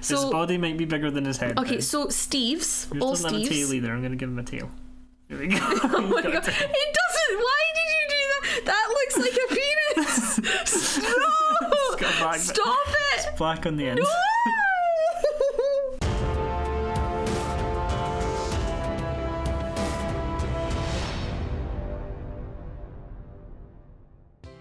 His body might be bigger than his head. Okay, now. so Steve's. He All doesn't have a Steve's. tail either. I'm going to give him a tail. Here we go. Oh my god. It doesn't. Why did you do that? That looks like a penis. No! It's got a black bit. Stop it! It's black on the end. No!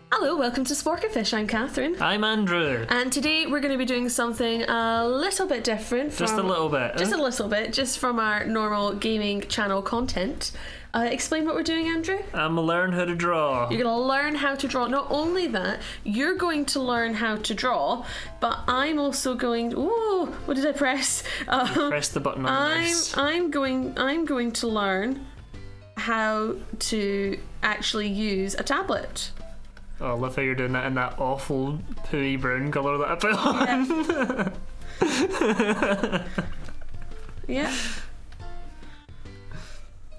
Hello, welcome to Sporkafish. I'm Catherine. I'm Andrew. And today we're going to be doing something a little bit different. Just a little bit. Just a little bit, just from our normal gaming channel content. Explain what we're doing, Andrew. I'm going to learn how to draw. You're going to learn how to draw. Not only that, you're going to learn how to draw, but I'm also going... Ooh, what did I press? Press the button on the mouse. I'm going to learn how to actually use a tablet. Oh, I love how you're doing that in that awful pooey brown colour that I put on. Yeah.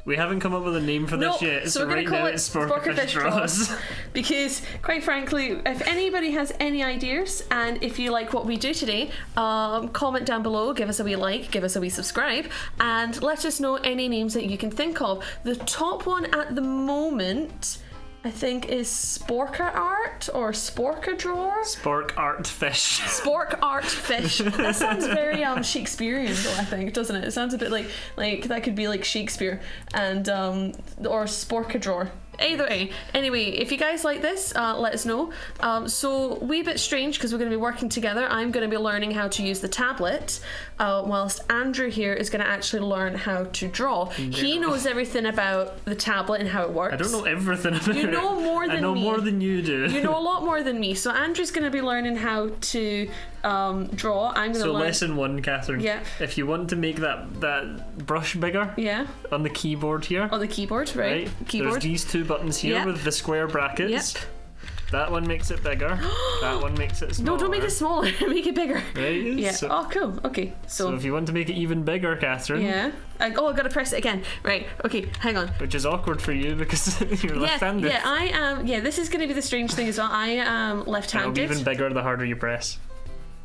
We haven't come up with a name for this yet, so we're right gonna call now it it's Sporkafish Draws. Because, quite frankly, if anybody has any ideas, and if you like what we do today, comment down below, give us a wee like, give us a wee subscribe, and let us know any names that you can think of. The top one at the moment, I think, is Sporka Art or Sporka Drawer. Spork Art Fish. Spork Art Fish. That sounds very Shakespearean, though, I think, doesn't it? It sounds a bit like that could be like Shakespeare, and or Sporka Drawer. Either way. Anyway, if you guys like this, let us know. So, wee bit strange because we're going to be working together. I'm going to be learning how to use the tablet, whilst Andrew here is going to actually learn how to draw. Yeah. He knows everything about the tablet and how it works. I don't know everything about it. You know more than me. I know more than you do. You know a lot more than me. So Andrew's going to be learning how to draw. I'm going to learn. Lesson 1, Catherine. Yeah. If you want to make that brush bigger, yeah, on the keyboard here. On the keyboard, right? Keyboard. There's these two buttons here with the square brackets. Yep. That one makes it bigger. That one makes it smaller. No, don't make it smaller. Make it bigger. Right? Yeah. So, oh, cool. Okay. So if you want to make it even bigger, Catherine. Yeah. I've got to press it again. Right. Okay. Hang on. Which is awkward for you because you're left-handed. Yeah. I am. Yeah. This is going to be the strange thing as well. I am left-handed. It'll be even bigger the harder you press.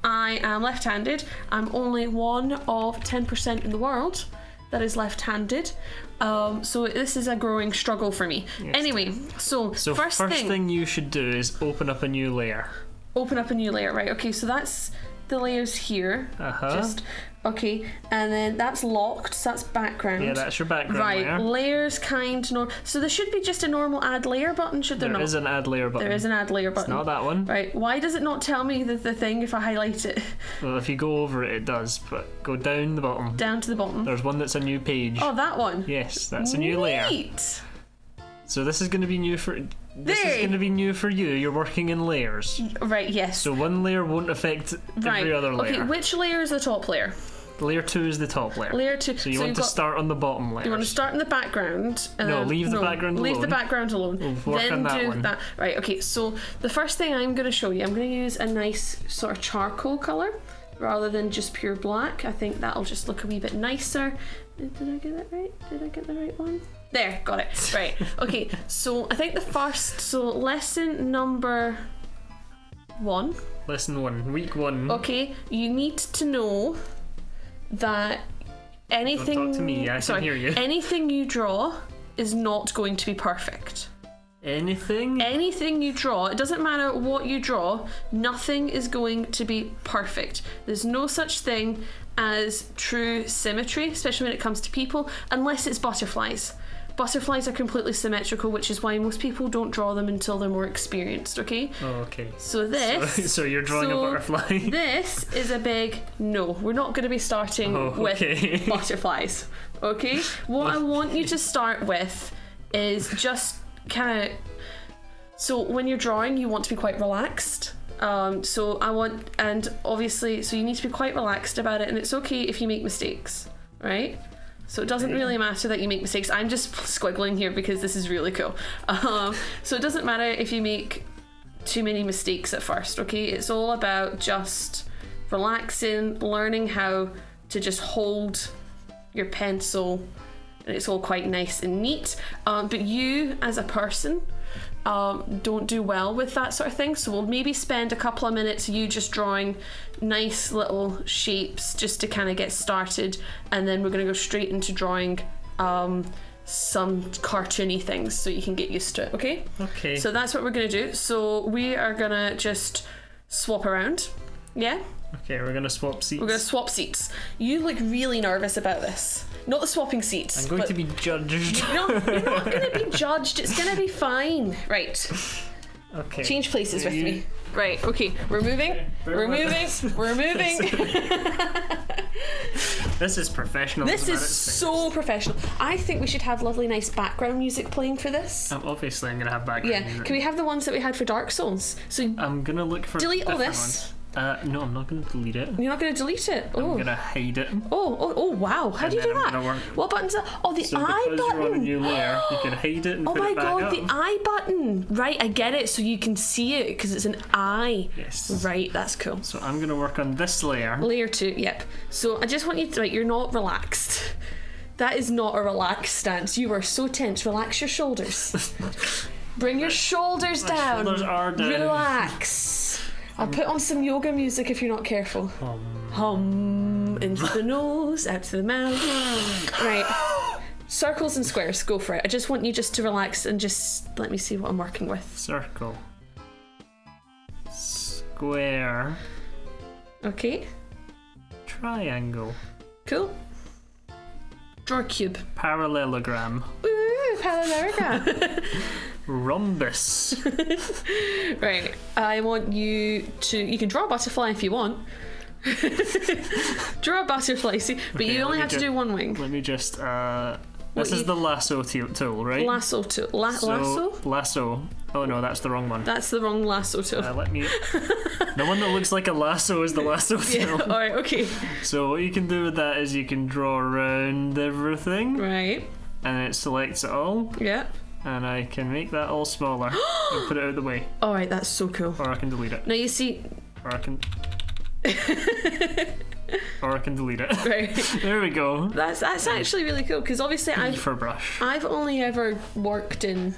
I am left-handed. I'm only one of 10% in the world that is left-handed. So this is a growing struggle for me. Yes. Anyway, so first thing you should do is open up a new layer. Open up a new layer, right? Okay, so that's the layers here. Okay, and then that's locked, so that's background. Yeah, that's your background right, layer. Layers, so there should be just a normal add layer button, should there not? There is an add layer button. There is an add layer button. It's not that one. Right, why does it not tell me the thing if I highlight it? Well, if you go over it, it does, but go down the bottom. Down to the bottom. There's one that's a new page. Oh, that one? Yes, that's a new layer. So this is going to be new for... This is going to be new for you. You're working in layers. Right, yes. So one layer won't affect every other layer. Okay, which layer is the top layer? Layer 2 is the top layer. Layer 2. So you want to start on the bottom layer. You want to start in the background. And leave the background alone. Leave the background alone. We'll work then on that do one. that. Right, okay, so the first thing I'm going to show you, I'm going to use a nice sort of charcoal colour rather than just pure black. I think that'll just look a wee bit nicer. Did I get that right? Did I get the right one? There, got it. Right, okay, so I think lesson number 1. Lesson 1, week 1. Okay, you need to know that anything... Don't talk to me, I can hear you. Anything you draw is not going to be perfect. Anything? Anything you draw, it doesn't matter what you draw, nothing is going to be perfect. There's no such thing as true symmetry, especially when it comes to people, unless it's butterflies. Butterflies are completely symmetrical, which is why most people don't draw them until they're more experienced, okay? Oh, okay. So this... So you're drawing a butterfly. This is a big no. We're not going to be starting with butterflies, okay? What I want you to start with is just kind of... So when you're drawing, you want to be quite relaxed. So you need to be quite relaxed about it, and it's okay if you make mistakes, right? So it doesn't really matter that you make mistakes. I'm just squiggling here because this is really cool. So it doesn't matter if you make too many mistakes at first, okay? It's all about just relaxing, learning how to just hold your pencil and it's all quite nice and neat. But you, as a person, don't do well with that sort of thing, so we'll maybe spend a couple of minutes you just drawing nice little shapes just to kind of get started, and then we're going to go straight into drawing some cartoony things so you can get used to it. Okay, so that's what we're going to do. So we are going to just swap around. Okay, we're going to swap seats. We're going to swap seats. You look really nervous about this. Not the swapping seats. I'm going to be judged. No, you're not going to be judged. It's going to be fine. Right. Okay. Change places with me. Right, okay. We're moving. We're moving. We're moving. This is professional. This is so professional. I think we should have lovely, nice background music playing for this. Obviously, I'm going to have background music. Can we have the ones that we had for Dark Souls? So I'm going to look for delete all this. Ones. No, I'm not going to delete it. You're not going to delete it? I'm going to hide it. Oh, wow. How do you do that? What button's that? Oh, the I because button. You're on a new layer, you can hide it and put it back up. Oh my god, the I button. Right, I get it. So you can see it because it's an I. Yes. Right, that's cool. So I'm going to work on this layer. Layer 2, yep. So I just want you to, right, you're not relaxed. That is not a relaxed stance. You are so tense. Relax your shoulders. Bring your shoulders down. Shoulders are down. Relax. I'll put on some yoga music if you're not careful. Hum. Into the nose, out to the mouth. Right. Circles and squares, go for it. I just want you just to relax and just let me see what I'm working with. Circle. Square. Okay. Triangle. Cool. Draw a cube. Parallelogram. Ooh, parallelogram. Rhombus. Right, I want you to, you can draw a butterfly if you want. Draw a butterfly, see, but Okay, you only have to do one wing. Let me just, this is the lasso tool, right? Lasso tool. Lasso? Lasso. Oh no, that's the wrong one. That's the wrong lasso tool. Let me... The one that looks like a lasso is the lasso tool. Yeah, alright, okay. So what you can do with that is you can draw around everything. Right. And it selects it all. Yeah. And I can make that all smaller and put it out of the way. Alright, that's so cool. Or I can delete it. Now you see... Or I can... Or I can delete it. Right. There we go. That's actually really cool, because obviously For brush. I've only ever worked in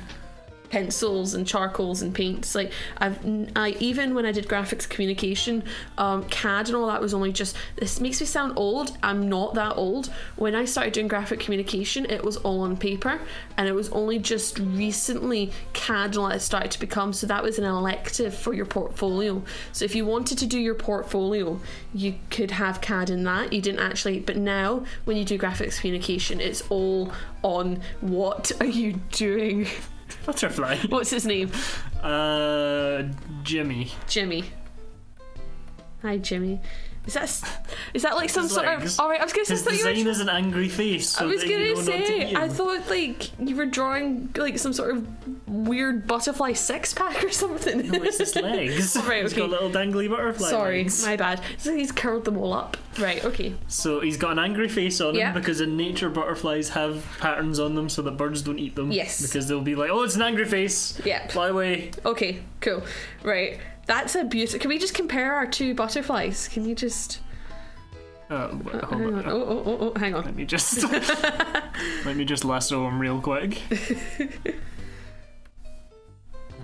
pencils and charcoals and paints. Like I even when I did graphics communication, CAD and all that was only just. This makes me sound old. I'm not that old. When I started doing graphic communication, it was all on paper, and it was only just recently CAD and all that started to become. So that was an elective for your portfolio. So if you wanted to do your portfolio, you could have CAD in that. You didn't actually, but now when you do graphics communication, it's all on. What are you doing? Butterfly. What's his name? Jimmy. Jimmy. Hi, Jimmy. Is that like some sort legs. of? All right, I was gonna say. His design is an angry face. So I was that you gonna know not to say. eat I him. thought like you were drawing like some sort of weird butterfly six pack or something. No, it's his legs. Right, He's okay. got little dangly butterfly Sorry, legs. my bad. So he's curled them all up. Right. Okay. So he's got an angry face on him Yeah. because in nature butterflies have patterns on them so that birds don't eat them. Yes. Because they'll be like, oh, it's an angry face. Yeah. Fly away. Okay. Cool. Right. That's a beautiful. Can we just compare our two butterflies? Can you just? Hold Hang on. on. Oh, hang on. Let me just lasso him real quick.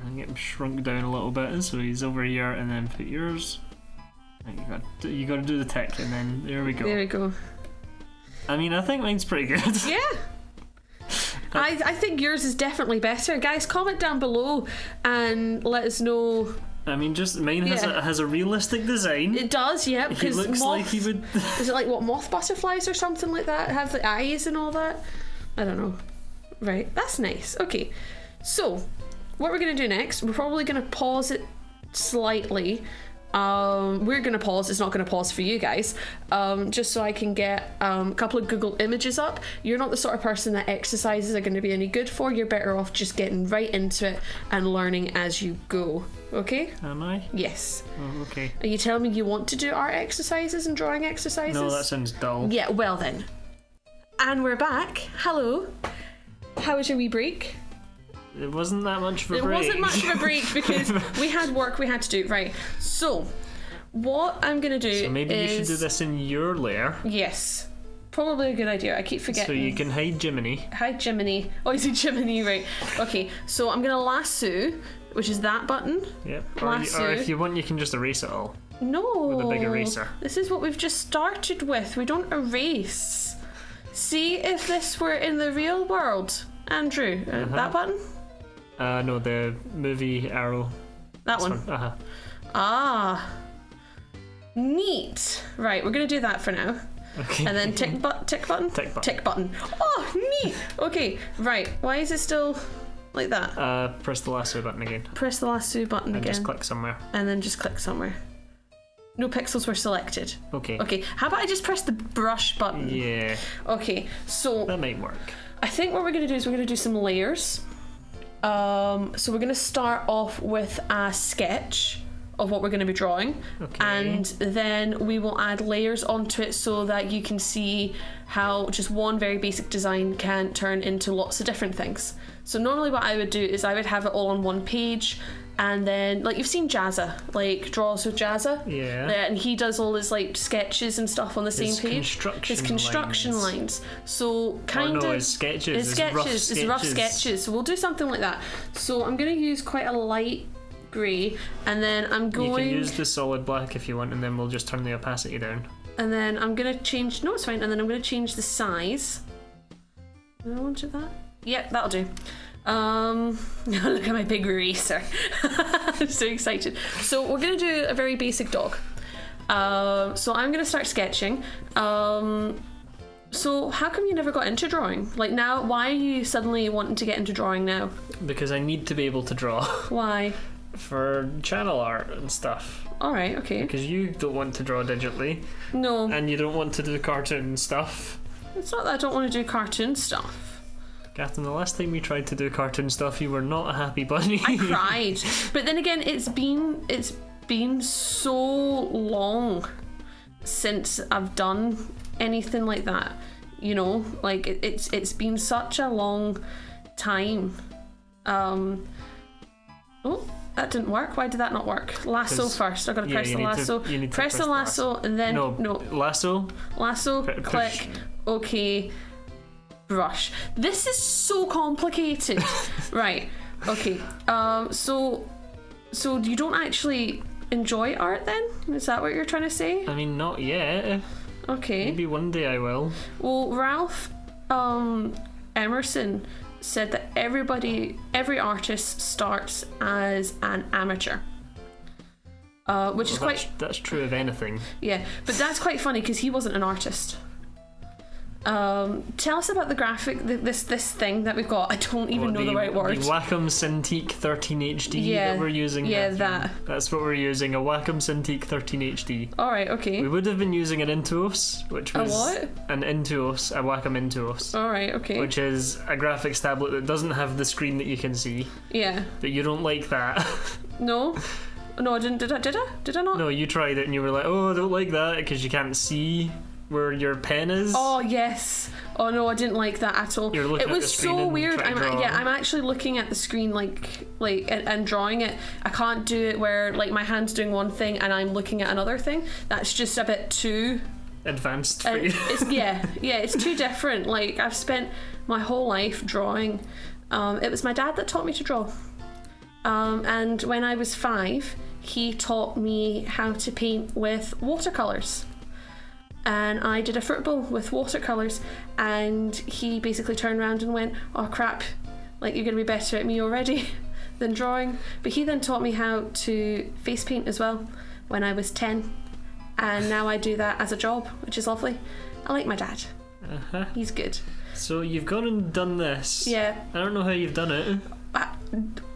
And get him shrunk down a little bit so he's over here, and then put yours. And you got to do the tick, and then there we go. There we go. I mean, I think mine's pretty good. Yeah. I think yours is definitely better. Guys, comment down below and let us know. I mean, just mine has a realistic design. It does, yeah. He Because looks like he would. Is it like what, moth butterflies or something like that? Have the eyes and all that? I don't know. Right, that's nice. Okay, so what we're gonna do next? We're probably gonna pause it slightly. We're gonna pause. It's not gonna pause for you guys. Just so I can get a couple of Google images up. You're not the sort of person that exercises are going to be any good for. You're better off just getting right into it and learning as you go. Okay? Am I? Yes. Oh, okay. Are you telling me you want to do art exercises and drawing exercises? No, that sounds dull. Yeah, well then. And we're back. Hello. How was your wee break? It wasn't that much of a break. It wasn't much of a break because we had work we had to do. Right. So, what I'm going to do So maybe is... you should do this in your layer. Yes. Probably a good idea. I keep forgetting. So you can hide Jiminy. Hide Jiminy. Oh, you see Jiminy, right. Okay, so I'm going to lasso, which is that button. Yep. Lasso. Or if you want, you can just erase it all. No. With a big eraser. This is what we've just started with. We don't erase. See if this were in the real world. Andrew, that button? No, the movie arrow. That this one. Uh-huh. Ah. Neat. Right, we're going to do that for now. Okay. And then tick button? Tick button. Tick button. Oh, neat. Okay, right. Why is it still like that? Press the lasso button again. Press the lasso button and again. just click somewhere. And then just click somewhere. No pixels were selected. Okay. Okay, how about I just press the brush button? Yeah. Okay, so... That might work. I think what we're going to do is we're going to do some layers. So we're going to start off with a sketch of what we're going to be drawing, and then we will add layers onto it so that you can see how just one very basic design can turn into lots of different things. So normally what I would do is I would have it all on one page, and then like you've seen Jazza, like Draws with Jazza, yeah, and he does all his like sketches and stuff on the same page. His construction lines. So kind of his sketches, his rough sketches. So we'll do something like that. So I'm going to use quite a light grey, and then I'm going... You can use the solid black if you want, and then we'll just turn the opacity down. And then I'm going to change... No, it's fine. And then I'm going to change the size. Do I want it that? Yep, that'll do. Look at my big eraser. I'm so excited. So we're going to do a very basic dog. So I'm going to start sketching. So how come you never got into drawing? Like now, why are you suddenly wanting to get into drawing now? Because I need to be able to draw. Why? For channel art and stuff. Alright, okay. Because you don't want to draw digitally. No. And you don't want to do cartoon stuff. It's not that I don't want to do cartoon stuff. Catherine, the last time we tried to do cartoon stuff, you were not a happy bunny. I cried. But then again, it's been so long since I've done anything like that. You know, like it's been such a long time. Oh, that didn't work. Why did that not work? Lasso first. I've got to press the lasso. Press the lasso and then no. Lasso. Click. Okay. Brush. This is so complicated. Right. Okay. So you don't actually enjoy art then? Is that what you're trying to say? I mean, not yet. Okay. Maybe one day I will. Well, Ralph Emerson said that every artist starts as an amateur. Which is quite... That's true of anything. Yeah, but that's quite funny because he wasn't an artist. Tell us about the graphic, this thing that we've got. I don't even know the right word. The Wacom Cintiq 13HD that we're using. Yeah, that. That's what we're using, a Wacom Cintiq 13HD. Alright, okay. We would have been using an Intuos, which was... A what? An Intuos, a Wacom Intuos. Alright, okay. Which is a graphics tablet that doesn't have the screen that you can see. Yeah. But you don't like that. No? No, I didn't. Did I not? No, you tried it and you were like, oh, I don't like that because you can't see where your pen is. Oh yes. Oh no, I didn't like that at all. You're looking it was at the screen so and weird. I'm actually looking at the screen like and drawing it. I can't do it where like my hand's doing one thing and I'm looking at another thing. That's just a bit too advanced for you. It's too different. Like I've spent my whole life drawing. It was my dad that taught me to draw. And when I was 5, he taught me how to paint with watercolours. And I did a football with watercolours, and he basically turned around and went, oh crap, like you're going to be better at me already than drawing. But he then taught me how to face paint as well when I was 10, and now I do that as a job, which is lovely. I like my dad. He's good. So you've gone and done this. Yeah. I don't know how you've done it.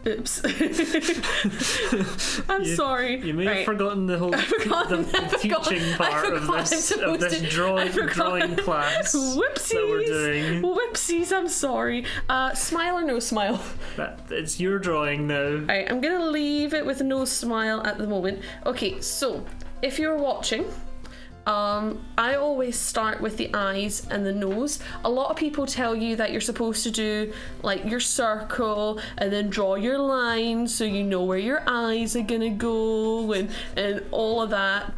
Oops. I'm sorry. You may have forgotten the whole the teaching part of this drawing class Whoopsies. that we're doing. Whoopsies, I'm sorry. Smile or no smile? It's your drawing now. Alright, I'm going to leave it with no smile at the moment. Okay, so if you're watching... I always start with the eyes and the nose. A lot of people tell you that you're supposed to do like your circle and then draw your lines so you know where your eyes are gonna go and all of that.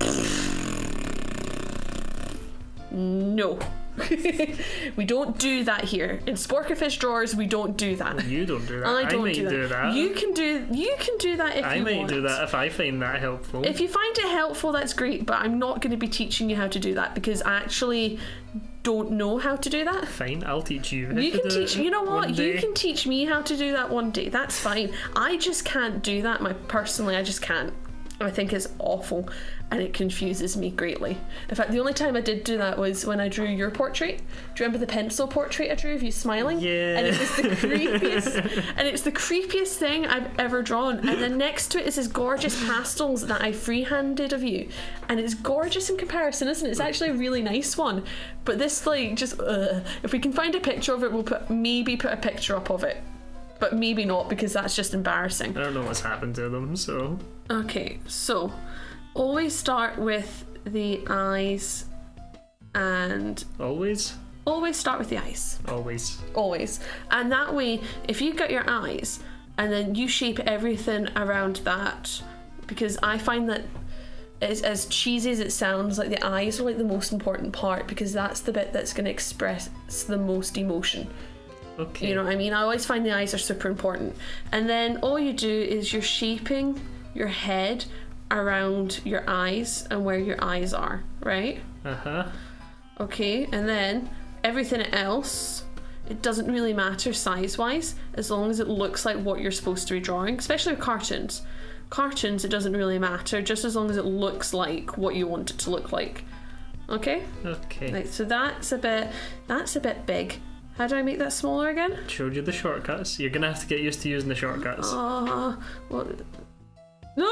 No. We don't do that here. In Sporkafish drawers, we don't do that. You don't do that. I don't might do that. You can do that if you want. I might do that if I find that helpful. If you find it helpful, that's great, but I'm not going to be teaching you how to do that because I actually don't know how to do that. Fine, I'll teach you. You can teach. You know what? You can teach me how to do that one day. That's fine. I just can't do that. Personally, I just can't. I think it's awful and it confuses me greatly. In fact, the only time I did do that was when I drew your portrait. Do you remember the pencil portrait I drew of you smiling? Yeah. And it was the creepiest and it's the creepiest thing I've ever drawn. And then next to it is this gorgeous pastels that I freehanded of you. And it's gorgeous in comparison, isn't it? It's actually a really nice one. But this just if we can find a picture of it, we'll maybe put a picture up of it. But maybe not, because that's just embarrassing. I don't know what's happened to them, so... Okay, so always start with the eyes and... Always? Always start with the eyes. Always. Always. And that way, if you got your eyes and then you shape everything around that, because I find that as cheesy as it sounds, like the eyes are like the most important part because that's the bit that's going to express the most emotion. Okay. You know what I mean? I always find the eyes are super important. And then all you do is you're shaping your head around your eyes and where your eyes are, right? Uh-huh. Okay, and then everything else, it doesn't really matter size-wise as long as it looks like what you're supposed to be drawing, especially with cartoons. Cartoons, it doesn't really matter, just as long as it looks like what you want it to look like. Okay? Okay. Right, so that's a bit big. How do I make that smaller again? Showed you the shortcuts. You're gonna have to get used to using the shortcuts. What? No,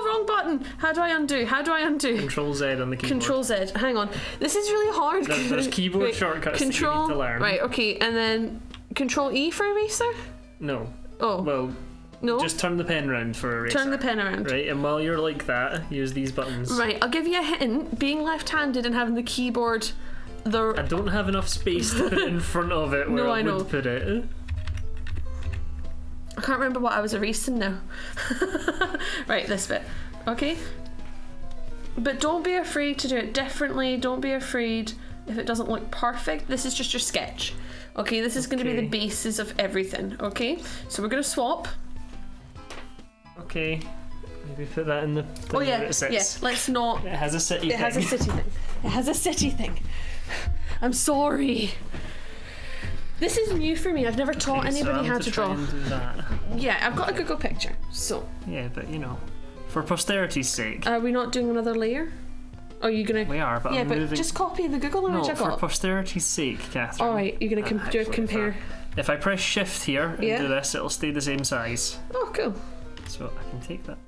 wrong button. How do I undo? Control Z on the keyboard. Control Z. Hang on. This is really hard. There's keyboard shortcuts that you need to learn. Right, okay, and then Control E for eraser? No. Oh. Well, no. Just turn the pen around for eraser. Turn the pen around. Right, and while you're like that, use these buttons. Right, I'll give you a hint. Being left-handed and having the keyboard... I don't have enough space to put in front of it where I would put it. I can't remember what I was erasing now. Right, this bit. Okay? But don't be afraid to do it differently. Don't be afraid if it doesn't look perfect. This is just your sketch. Okay, this is going to be the basis of everything. Okay? So we're going to swap. Okay. Maybe put that in the thing where it sits. Yeah, let's not... It has a city thing. It has a city thing. It has a city thing. I'm sorry. This is new for me. I've never taught anybody how to draw. And do that. Yeah, I've got a Google picture. So. Yeah, but you know, for posterity's sake. Are we not doing another layer? Are you gonna? We are, but yeah, I'm but moving... just copy the Google image I got. For posterity's sake, Catherine. All right, you're gonna do a compare. If I press Shift here and do this, it'll stay the same size. Oh, cool. So I can take that.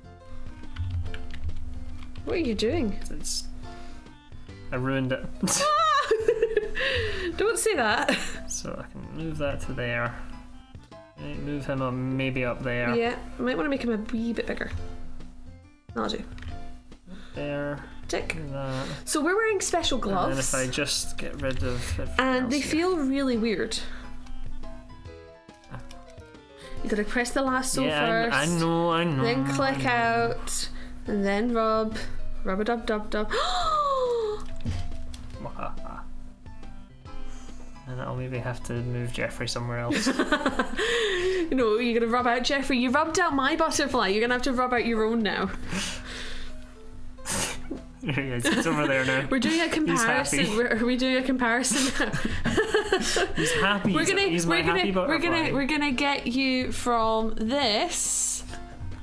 What are you doing? I ruined it. Don't say that. So I can move that to there. Move him up, maybe up there. Yeah, I might want to make him a wee bit bigger. That'll do. There. Tick. That. So we're wearing special gloves. And then if I just get rid of everything and they else feel really weird. You gotta press the lasso first. I know. Then click out, and then rub a dub dub dub. And I'll maybe have to move Jeffrey somewhere else. No, you're gonna rub out Jeffrey. You rubbed out my butterfly. You're gonna have to rub out your own now. It's over there now. We're doing a comparison. Are we doing a comparison now? He's happy. He's my happy butterfly. We're gonna get you from this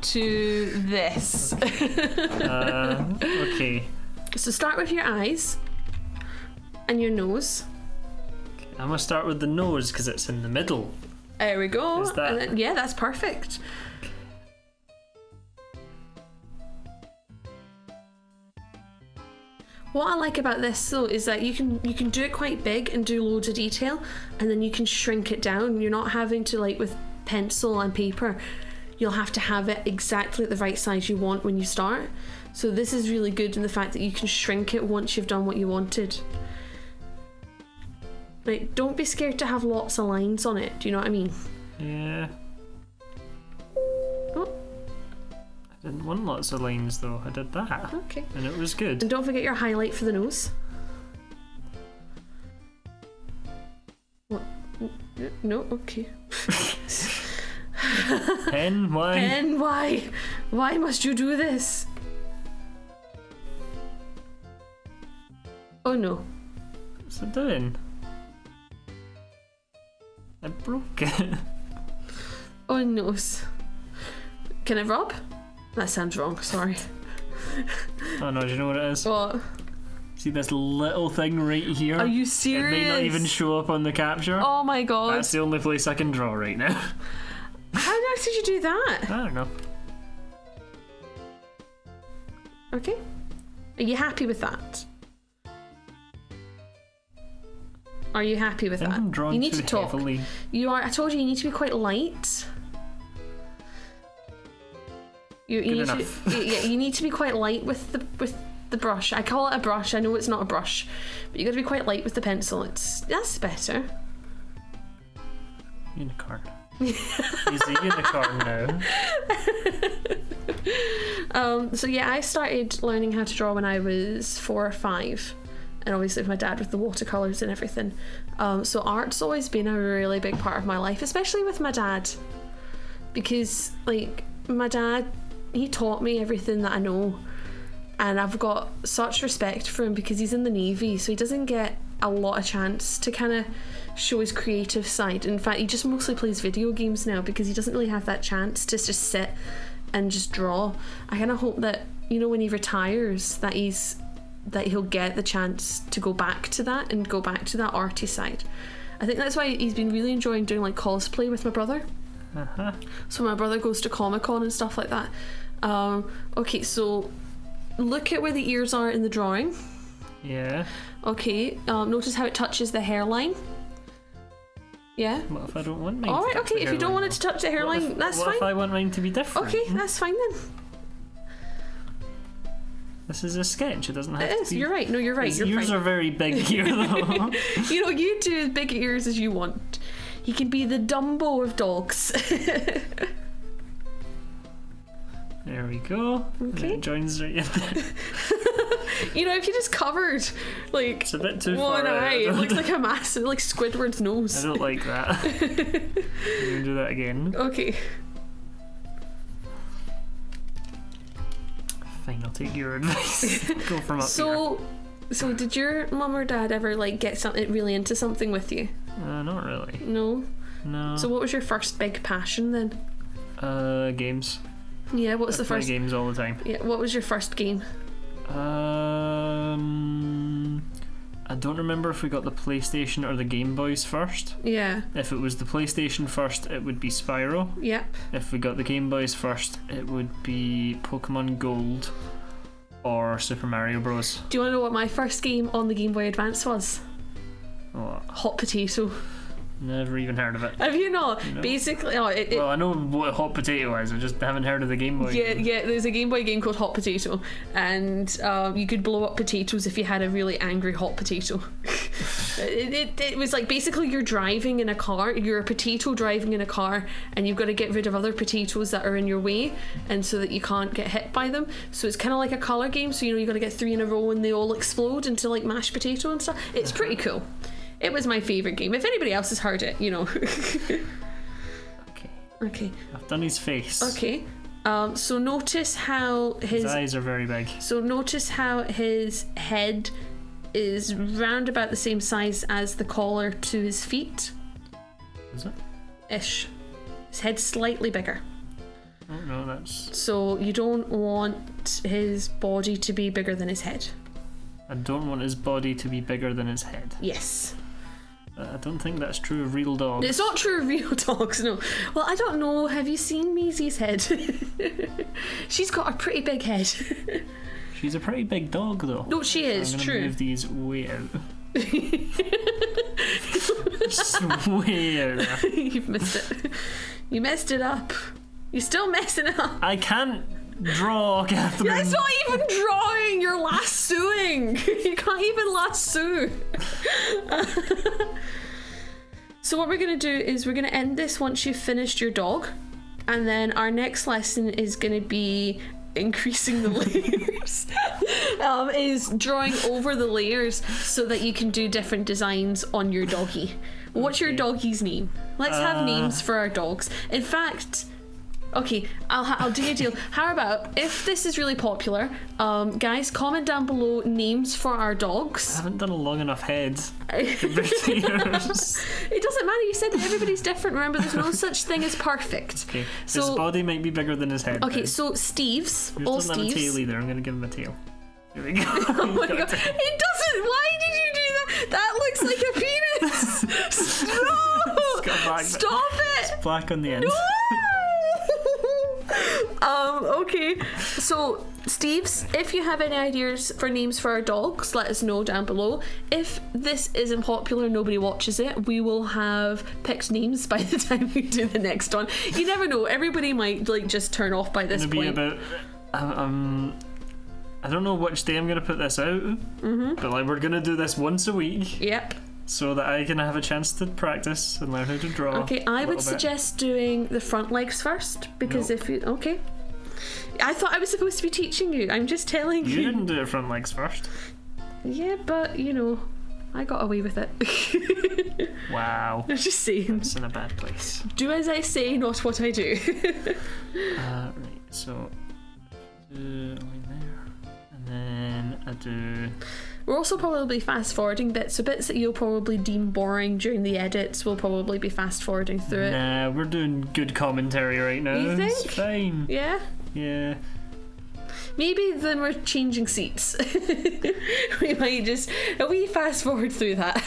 to this. Okay. So start with your eyes and your nose. I'm gonna start with the nose because it's in the middle. There we go. Is that... And then, yeah, that's perfect. What I like about this though is that you can do it quite big and do loads of detail, and then you can shrink it down. You're not having to, like with pencil and paper, you'll have to have it exactly at the right size you want when you start. So this is really good in the fact that you can shrink it once you've done what you wanted. Like, don't be scared to have lots of lines on it. Do you know what I mean? Yeah. Oh. I didn't want lots of lines though. I did that. Okay. And it was good. And don't forget your highlight for the nose. No, okay. Pen, why? Pen, why? Why must you do this? Oh no. What's it doing? I broke it. Oh no. Can I rub? That sounds wrong, sorry. Oh no, do you know what it is? What? See this little thing right here? Are you serious? It may not even show up on the capture. Oh my god. That's the only place I can draw right now. How on earth did you do that? I don't know. Okay. Are you happy with that? Are you happy with I think that? I'm drawing You need too to talk. heavily. You are. I told you need to be quite light. You Good need enough. to. Yeah, you need to be quite light with the brush. I call it a brush. I know it's not a brush, but you got to be quite light with the pencil. That's better. Unicorn. He's a unicorn now. So yeah, I started learning how to draw when I was 4 or 5, and obviously with my dad with the watercolors and everything. So art's always been a really big part of my life, especially with my dad, because like my dad, he taught me everything that I know, and I've got such respect for him because he's in the Navy, so he doesn't get a lot of chance to kind of show his creative side. In fact, he just mostly plays video games now because he doesn't really have that chance to just sit and just draw. I kind of hope that, you know, when he retires, that he'll get the chance to go back to that and go back to that arty side. I think that's why he's been really enjoying doing like cosplay with my brother. Uh-huh. So my brother goes to Comic-Con and stuff like that. Okay, so look at where the ears are in the drawing. Yeah. Okay, notice how it touches the hairline. Yeah. What if I don't want mine? Alright, to touch okay, the if you don't want hairline, it to touch the hairline, that's what fine. if I want mine to be different? Okay, that's fine then. This is a sketch. It doesn't have It to is, be. you're right. No, you're right. His You're ears fine. are very big here, though. You know, you do as big ears as you want. He can be the Dumbo of dogs. There we go. Okay. It joins right in there. You know, if you just covered like It's a bit too one far out. eye, it looks like a massive, like Squidward's I nose. don't like that. I'm gonna do that again. Okay. Fine, I'll take your advice. Go from up So did your mum or dad ever like get something really into something with you? here. Not really. No. No. So what was your first big passion then? Games. Yeah. What was I the play first? games all the time. Yeah. What was your first game? I don't remember if we got the PlayStation or the Game Boys first. Yeah. If it was the PlayStation first, it would be Spyro. Yep. If we got the Game Boys first, it would be Pokemon Gold or Super Mario Bros. Do you want to know what my first game on the Game Boy Advance was? Oh, Hot Potato. never even heard of it. Have you not? No. Basically, Well, I know what Hot Potato is, I just haven't heard of the Game Boy. yeah, there's a Game Boy game called Hot Potato, and you could blow up potatoes if you had a really angry hot potato. It was like basically you're driving in a car, you're a potato driving in a car, and you've got to get rid of other potatoes that are in your way, and so that you can't get hit by them. So it's kind of like a colour game, so you know you got to get 3 in a row and they all explode into like mashed potato and stuff. It's pretty cool. It was my favourite game. If anybody else has heard it, you know. Okay. Okay. I've done his face. Okay. So notice how His eyes are very big. So notice how his head is round about the same size as the collar to his feet. Is it? Ish. His head's slightly bigger. Oh no, that's... So you don't want his body to be bigger than his head. I don't want his body to be bigger than his head. Yes. I don't think that's true of real dogs. It's not true of real dogs, no. Well, I don't know. Have you seen Maisie's head? She's got a pretty big head. She's a pretty big dog, though. No, she is, I'm gonna true. move these way out. Just way out there. You've missed it. You messed it up. You're still messing it up. I can't draw, Catherine. That's not even drawing, you're lassoing. You can't even lasso. So what we're going to do is we're going to end this once you've finished your dog, and then our next lesson is going to be increasing the layers, is drawing over the layers so that you can do different designs on your doggy. What's your doggy's name? Let's have names for our dogs. In fact, okay, I'll do a deal. How about, if this is really popular, guys, comment down below names for our dogs. I haven't done a long enough head. It doesn't matter, you said that everybody's different. Remember, there's no such thing as perfect. Okay, so, his body might be bigger than his head. Okay, then. so Steve's, Yours all doesn't have a Steve's. tail either, I'm going to give him a tail. Here we go. Oh my god, it doesn't, why did you do that? That looks like a penis. No! Stop it! It's black on the end. No! Okay, so Steve's, if you have any ideas for names for our dogs, let us know down below. If this isn't popular, nobody watches it, we will have picked names by the time we do the next one. You never know, everybody might like just turn off by this point. It'll be about I don't know which day I'm gonna put this out, but like we're gonna do this once a week. Yep. So that I can have a chance to practice and learn how to draw. Okay, I would suggest doing the front legs first, because if you... Okay. I thought I was supposed to be teaching you. I'm just telling you. You didn't do it front legs first. Yeah, but, you know, I got away with it. Wow. I'm just saying. It's in a bad place. Do as I say, not what I do. Right, so... do a line there. And then I do... We're also probably fast forwarding bits, so bits that you'll probably deem boring during the edits will probably be fast forwarding through it. Nah, we're doing good commentary right now. You think? It's fine. Yeah? Yeah. Maybe then we're changing seats. We might just a wee fast forward through that.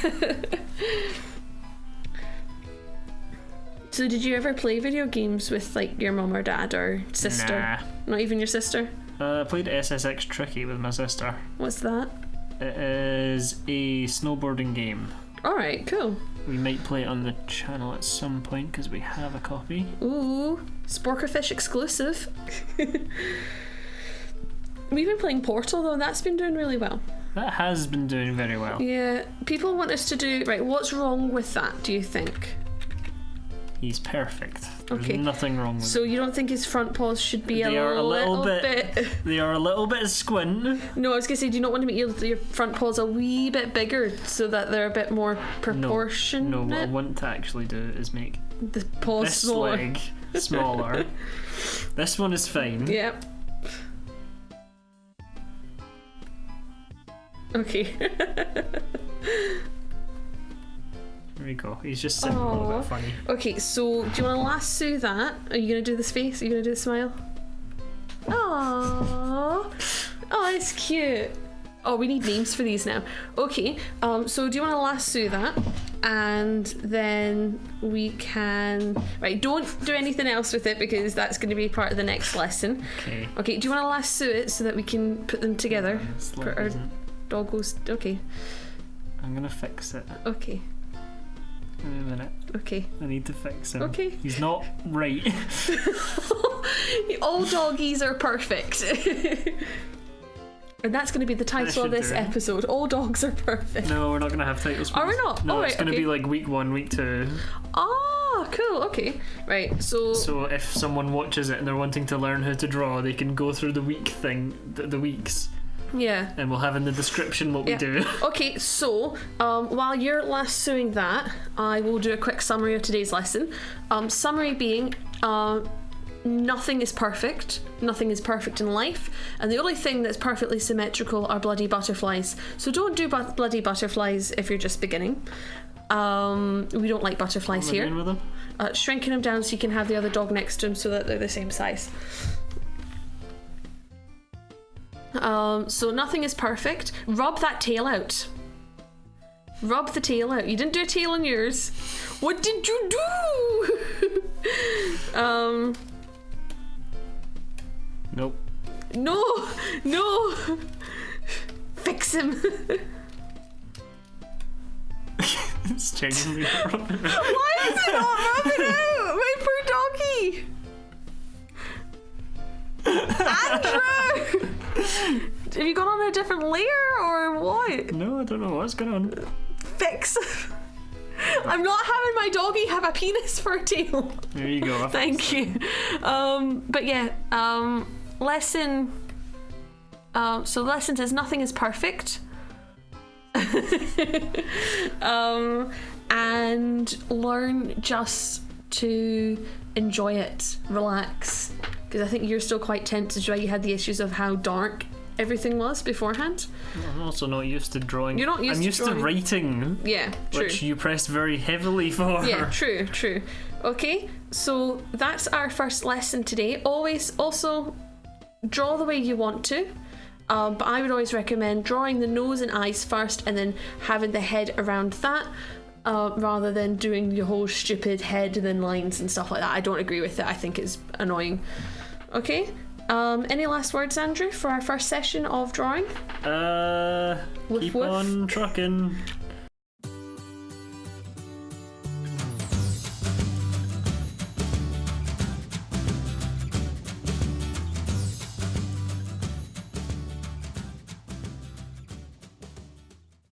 So did you ever play video games with like your mum or dad or sister? Nah. Not even your sister? I played SSX Tricky with my sister. What's that? It is a snowboarding game. Alright, cool. We might play it on the channel at some point because we have a copy. Ooh, sporkafish exclusive. We've been playing Portal though, and that's been doing really well. That has been doing very well. Yeah, people want us to do... Right, what's wrong with that, do you think? He's perfect. There's Okay. nothing wrong with So you don't think his front paws should be They a are a little little bit... They are a little bit squint. No, I was going to say, do you not want to make your front paws a wee bit bigger so that they're a bit more proportionate? No, what I want to actually do is make The paws this smaller. leg smaller. This one is fine. Yep. Okay. There we go. He's just sitting a little Aw. bit funny. Okay, so do you want to lasso that? Are you going to do this face? Are you going to do the smile? Aww. Oh, it's cute. Oh, we need names for these now. Okay, so do you want to lasso that? And then we can... Right, don't do anything else with it because that's going to be part of the next lesson. Okay. Okay, do you want to lasso it so that we can put them together? This leg Put our isn't- doggos... Okay, I'm gonna fix it. okay, Give me a minute. okay. I need to fix him. Okay. He's not right. All doggies are perfect. And that's going to be the title of should this do it. episode. All dogs are perfect. No, we're not gonna have titles. Are we this. not? No, Alright, it's gonna okay. be like week 1, week 2. Ah, cool. Okay, right. So So if someone watches it and they're wanting to learn how to draw, they can go through the week thing, the weeks, yeah. and we'll have in the description what we Yeah. do. Okay, so while you're lassoing that, I will do a quick summary of today's lesson. Summary being, nothing is perfect. Nothing is perfect in life, and the only thing that's perfectly symmetrical are bloody butterflies. So don't do bloody butterflies if you're just beginning. We don't like butterflies What am I here. doing with them? Shrinking them down so you can have the other dog next to him so that they're the same size. So nothing is perfect. Rub that tail out. Rub the tail out. You didn't do a tail on yours. What did you do? Nope. No. Fix him. It's genuinely not rubbing it. Why is it not rubbing out? My poor doggy. Andrew! Have you gone on a different layer or what? No, I don't know what's going on. Fix. I'm not having my doggy have a penis for a tail. There you go. Thank you. But yeah, lesson. So the lesson says nothing is perfect. And learn just to enjoy it, relax, because I think you're still quite tempted, right? You had the issues of how dark everything was beforehand. I'm also not used to drawing. You're not used I'm to used drawing. to writing. Yeah, true. Which you pressed very heavily for. Yeah, true. Okay, so that's our first lesson today. Always also draw the way you want to. But I would always recommend drawing the nose and eyes first and then having the head around that, rather than doing your whole stupid head and then lines and stuff like that. I don't agree with it. I think it's annoying. Okay, any last words, Andrew, for our first session of drawing? Keep on trucking.